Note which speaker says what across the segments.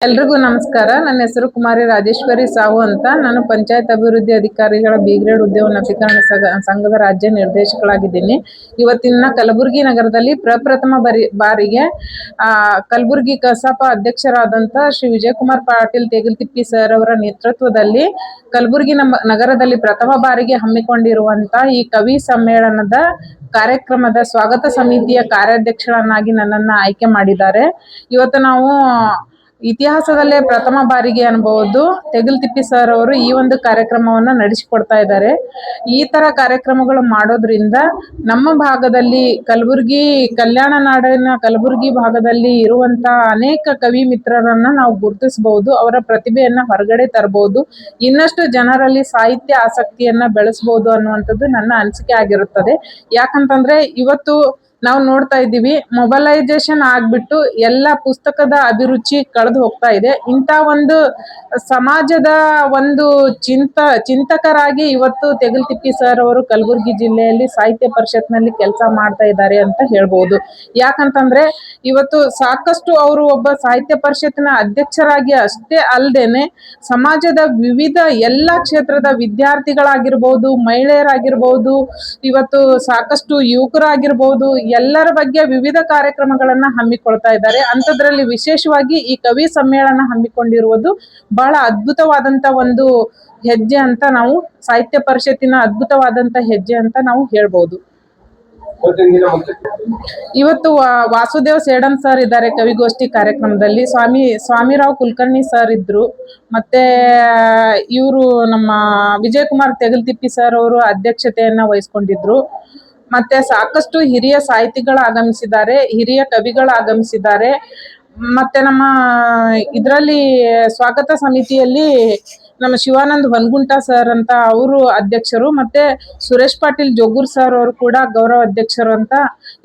Speaker 1: ಎಲ್ರಿಗೂ ನಮಸ್ಕಾರ. ನನ್ನ ಹೆಸರು ಕುಮಾರಿ ರಾಜೇಶ್ವರಿ ಸಾವು ಅಂತ. ನಾನು ಪಂಚಾಯತ್ ಅಭಿವೃದ್ಧಿ ಅಧಿಕಾರಿಗಳ ಬಿ ಗ್ರೇಡ್ ಉದ್ಯೋನ್ನತೀಕರಣ ಸಂಘದ ರಾಜ್ಯ ನಿರ್ದೇಶಕಳಾಗಿದ್ದೀನಿ. ಇವತ್ತಿನ ಕಲಬುರಗಿ ನಗರದಲ್ಲಿ ಪ್ರಪ್ರಥಮ ಬಾರಿಗೆ ಕಲಬುರಗಿ ಕಸಾಪ ಅಧ್ಯಕ್ಷರಾದಂಥ ಶ್ರೀ ವಿಜಯಕುಮಾರ್ ಪಾಟೀಲ್ ತೇಗಲತಿಪ್ಪಿ ಸರ್ ಅವರ ನೇತೃತ್ವದಲ್ಲಿ ಕಲಬುರಗಿ ನಗರದಲ್ಲಿ ಪ್ರಥಮ ಬಾರಿಗೆ ಹಮ್ಮಿಕೊಂಡಿರುವಂತ ಈ ಕವಿ ಸಮ್ಮೇಳನದ ಕಾರ್ಯಕ್ರಮದ ಸ್ವಾಗತ ಸಮಿತಿಯ ಕಾರ್ಯಾಧ್ಯಕ್ಷರನ್ನಾಗಿ ನನ್ನನ್ನು ಆಯ್ಕೆ ಮಾಡಿದ್ದಾರೆ. ಇವತ್ತು ನಾವು ಇತಿಹಾಸದಲ್ಲೇ ಪ್ರಥಮ ಬಾರಿಗೆ ಅನ್ಬಹುದು ತೇಗಲತಿಪ್ಪಿ ಸರ್ ಅವರು ಈ ಒಂದು ಕಾರ್ಯಕ್ರಮವನ್ನ ನಡೆಸಿಕೊಡ್ತಾ ಇದ್ದಾರೆ. ಈ ತರ ಕಾರ್ಯಕ್ರಮಗಳು ಮಾಡೋದ್ರಿಂದ ನಮ್ಮ ಭಾಗದಲ್ಲಿ ಕಲಬುರಗಿ ಕಲ್ಯಾಣ ನಾಡಿನ ಕಲಬುರಗಿ ಭಾಗದಲ್ಲಿ ಇರುವಂತ ಅನೇಕ ಕವಿ ಮಿತ್ರರನ್ನ ನಾವು ಗುರುತಿಸಬಹುದು. ಅವರ ಪ್ರತಿಭೆಯನ್ನ ಹೊರಗಡೆ ತರಬಹುದು. ಇನ್ನಷ್ಟು ಜನರಲ್ಲಿ ಸಾಹಿತ್ಯ ಆಸಕ್ತಿಯನ್ನ ಬೆಳೆಸಬಹುದು ಅನ್ನುವಂಥದ್ದು ನನ್ನ ಅನಿಸಿಕೆ ಆಗಿರುತ್ತದೆ. ಯಾಕಂತಂದ್ರೆ ಇವತ್ತು ನಾವು ನೋಡ್ತಾ ಇದ್ದೀವಿ, ಮೊಬಲೈಸೇಷನ್ ಆಗ್ಬಿಟ್ಟು ಎಲ್ಲ ಪುಸ್ತಕದ ಅಭಿರುಚಿ ಕಳೆದು ಹೋಗ್ತಾ ಇದೆ. ಇಂಥ ಒಂದು ಸಮಾಜದ ಒಂದು ಚಿಂತಕರಾಗಿ ಇವತ್ತು ತೇಗಲತಿಪ್ಪಿ ಸರ್ ಅವರು ಕಲಬುರಗಿ ಜಿಲ್ಲೆಯಲ್ಲಿ ಸಾಹಿತ್ಯ ಪರಿಷತ್ನಲ್ಲಿ ಕೆಲಸ ಮಾಡ್ತಾ ಇದ್ದಾರೆ ಅಂತ ಹೇಳ್ಬೋದು. ಯಾಕಂತಂದ್ರೆ ಇವತ್ತು ಸಾಕಷ್ಟು ಅವರು ಒಬ್ಬ ಸಾಹಿತ್ಯ ಪರಿಷತ್ತಿನ ಅಧ್ಯಕ್ಷರಾಗಿ ಅಷ್ಟೇ ಅಲ್ಲದೇನೆ ಸಮಾಜದ ವಿವಿಧ ಎಲ್ಲ ಕ್ಷೇತ್ರದ ವಿದ್ಯಾರ್ಥಿಗಳಾಗಿರ್ಬೋದು, ಮಹಿಳೆಯರಾಗಿರ್ಬೋದು, ಇವತ್ತು ಸಾಕಷ್ಟು ಯುವಕರಾಗಿರ್ಬೋದು, ಎಲ್ಲರ ಬಗ್ಗೆ ವಿವಿಧ ಕಾರ್ಯಕ್ರಮಗಳನ್ನ ಹಮ್ಮಿಕೊಳ್ತಾ ಇದ್ದಾರೆ. ಅಂಥದ್ರಲ್ಲಿ ವಿಶೇಷವಾಗಿ ಈ ಕವಿ ಸಮ್ಮೇಳನ ಹಮ್ಮಿಕೊಂಡಿರುವುದು ಬಹಳ ಅದ್ಭುತವಾದಂತ ಒಂದು ಹೆಜ್ಜೆ ಅಂತ ನಾವು ಸಾಹಿತ್ಯ ಪರಿಷತ್ತಿನ ಅದ್ಭುತವಾದಂತ ಹೆಜ್ಜೆ ಅಂತ ನಾವು ಹೇಳ್ಬೋದು. ಇವತ್ತು ವಾಸುದೇವ್ ಸೇಡಂ ಸರ್ ಇದ್ದಾರೆ ಕವಿಗೋಷ್ಠಿ ಕಾರ್ಯಕ್ರಮದಲ್ಲಿ. ಸ್ವಾಮಿರಾವ್ ಕುಲಕರ್ಣಿ ಸರ್ ಇದ್ರು. ಮತ್ತೆ ಇವರು ನಮ್ಮ ವಿಜಯಕುಮಾರ್ ತೇಗಲತಿಪ್ಪಿ ಸರ್ ಅವರು ಅಧ್ಯಕ್ಷತೆಯನ್ನ ವಹಿಸ್ಕೊಂಡಿದ್ರು. ಮತ್ತೆ ಸಾಕಷ್ಟು ಹಿರಿಯ ಸಾಹಿತಿಗಳು ಆಗಮಿಸಿದ್ದಾರೆ, ಹಿರಿಯ ಕವಿಗಳು ಆಗಮಿಸಿದ್ದಾರೆ. ಮತ್ತೆ ನಮ್ಮ ಇದರಲ್ಲಿ ಸ್ವಾಗತ ಸಮಿತಿಯಲ್ಲಿ ನಮ್ಮ ಶಿವಾನಂದ್ ಹೊನ್ಗುಂಟ ಸರ್ ಅಂತ ಅವರು ಅಧ್ಯಕ್ಷರು, ಮತ್ತೆ ಸುರೇಶ್ ಪಾಟೀಲ್ ಜೋಗೂರ್ ಸರ್ ಅವರು ಕೂಡ ಗೌರವ ಅಧ್ಯಕ್ಷರು ಅಂತ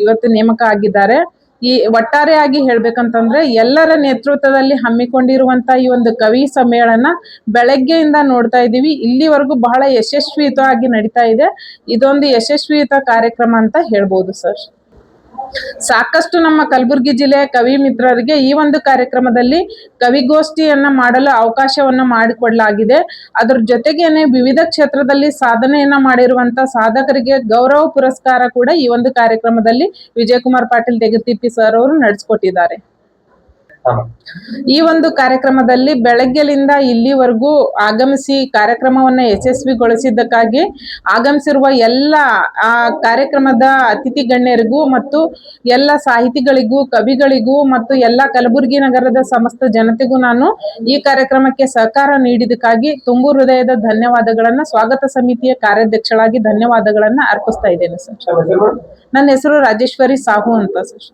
Speaker 1: ಇವತ್ತು ನೇಮಕ ಆಗಿದ್ದಾರೆ. ಈ ಒಟ್ಟಾರೆಯಾಗಿ ಹೇಳ್ಬೇಕಂತಂದ್ರೆ ಎಲ್ಲರ ನೇತೃತ್ವದಲ್ಲಿ ಹಮ್ಮಿಕೊಂಡಿರುವಂತ ಈ ಒಂದು ಕವಿ ಸಮ್ಮೇಳನ ಬೆಳಗ್ಗೆಯಿಂದ ನೋಡ್ತಾ ಇದ್ದೀವಿ, ಇಲ್ಲಿವರೆಗೂ ಬಹಳ ಯಶಸ್ವಿಯುತವಾಗಿ ನಡೀತಾ ಇದೆ. ಇದೊಂದು ಯಶಸ್ವಿಯುತ ಕಾರ್ಯಕ್ರಮ ಅಂತ ಹೇಳ್ಬೋದು ಸರ್. ಸಾಕಷ್ಟು ನಮ್ಮ ಕಲಬುರಗಿ ಜಿಲ್ಲೆಯ ಕವಿ ಮಿತ್ರರಿಗೆ ಈ ಒಂದು ಕಾರ್ಯಕ್ರಮದಲ್ಲಿ ಕವಿಗೋಷ್ಠಿಯನ್ನ ಮಾಡಲು ಅವಕಾಶವನ್ನ ಮಾಡಿಕೊಡಲಾಗಿದೆ. ಅದರ ಜೊತೆಗೇನೆ ವಿವಿಧ ಕ್ಷೇತ್ರದಲ್ಲಿ ಸಾಧನೆಯನ್ನ ಮಾಡಿರುವಂತ ಸಾಧಕರಿಗೆ ಗೌರವ ಪುರಸ್ಕಾರ ಕೂಡ ಈ ಒಂದು ಕಾರ್ಯಕ್ರಮದಲ್ಲಿ ವಿಜಯಕುಮಾರ್ ಪಾಟೀಲ್ ತೇಗಲತಿಪ್ಪಿ ಸರ್ ಅವರು ನಡೆಸಿಕೊಟ್ಟಿದ್ದಾರೆ. ಈ ಒಂದು ಕಾರ್ಯಕ್ರಮದಲ್ಲಿ ಬೆಳಗ್ಗೆಲಿಂದ ಇಲ್ಲಿವರೆಗೂ ಆಗಮಿಸಿ ಕಾರ್ಯಕ್ರಮವನ್ನ ಯಶಸ್ವಿಗೊಳಿಸಿದ್ದಕ್ಕಾಗಿ ಆಗಮಿಸಿರುವ ಎಲ್ಲ ಕಾರ್ಯಕ್ರಮದ ಅತಿಥಿ ಗಣ್ಯರಿಗೂ ಮತ್ತು ಎಲ್ಲ ಸಾಹಿತಿಗಳಿಗೂ, ಕವಿಗಳಿಗೂ ಮತ್ತು ಎಲ್ಲ ಕಲಬುರಗಿ ನಗರದ ಸಮಸ್ತ ಜನತೆಗೂ ನಾನು ಈ ಕಾರ್ಯಕ್ರಮಕ್ಕೆ ಸಹಕಾರ ನೀಡಿದಕ್ಕಾಗಿ ತುಂಬು ಹೃದಯದ ಧನ್ಯವಾದಗಳನ್ನ ಸ್ವಾಗತ ಸಮಿತಿಯ ಕಾರ್ಯಾಧ್ಯಕ್ಷಳಾಗಿ ಧನ್ಯವಾದಗಳನ್ನ ಅರ್ಪಿಸ್ತಾ ಇದ್ದೇನೆ ಸರ್. ನನ್ನ ಹೆಸರು ರಾಜೇಶ್ವರಿ ಸಾಹು ಅಂತ ಸರ್.